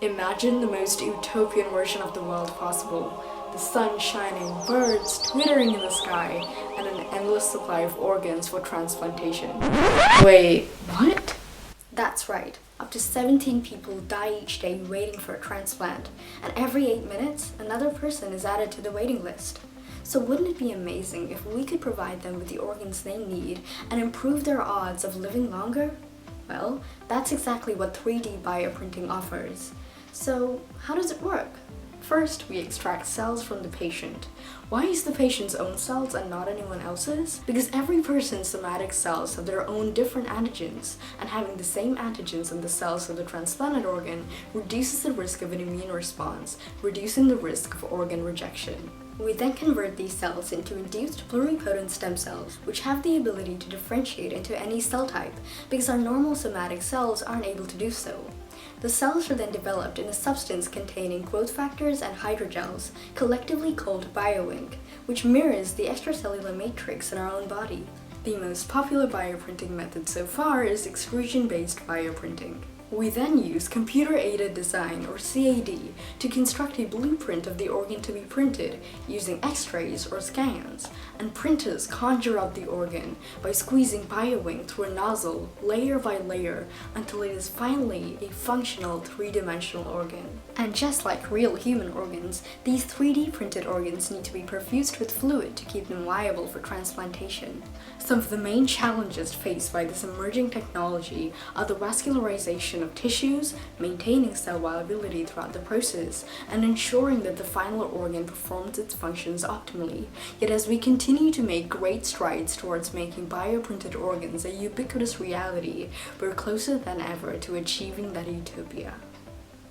Imagine the most utopian version of the world possible. The sun shining, birds twittering in the sky, and an endless supply of organs for transplantation. Wait, what? That's right. Up to 17 people die each day waiting for a transplant, and every 8 minutes, another person is added to the waiting list. So wouldn't it be amazing if we could provide them with the organs they need and improve their odds of living longer? Well, that's exactly what 3D bioprinting offers. So, how does it work? First, we extract cells from the patient. Why is the patient's own cells and not anyone else's? Because every person's somatic cells have their own different antigens, and having the same antigens in the cells of the transplanted organ reduces the risk of an immune response, reducing the risk of organ rejection. We then convert these cells into induced pluripotent stem cells, which have the ability to differentiate into any cell type, because our normal somatic cells aren't able to do so. The cells are then developed in a substance containing growth factors and hydrogels, collectively called bioink, which mirrors the extracellular matrix in our own body. The most popular bioprinting method so far is extrusion-based bioprinting. We then use computer-aided design, or CAD, to construct a blueprint of the organ to be printed using X-rays or scans, and printers conjure up the organ by squeezing bioink through a nozzle, layer by layer, until it is finally a functional three-dimensional organ. And just like real human organs, these 3D printed organs need to be perfused with fluid to keep them viable for transplantation. Some of the main challenges faced by this emerging technology are the vascularization of tissues, maintaining cell viability throughout the process, and ensuring that the final organ performs its functions optimally. Yet as we continue to make great strides towards making bioprinted organs a ubiquitous reality, we're closer than ever to achieving that utopia.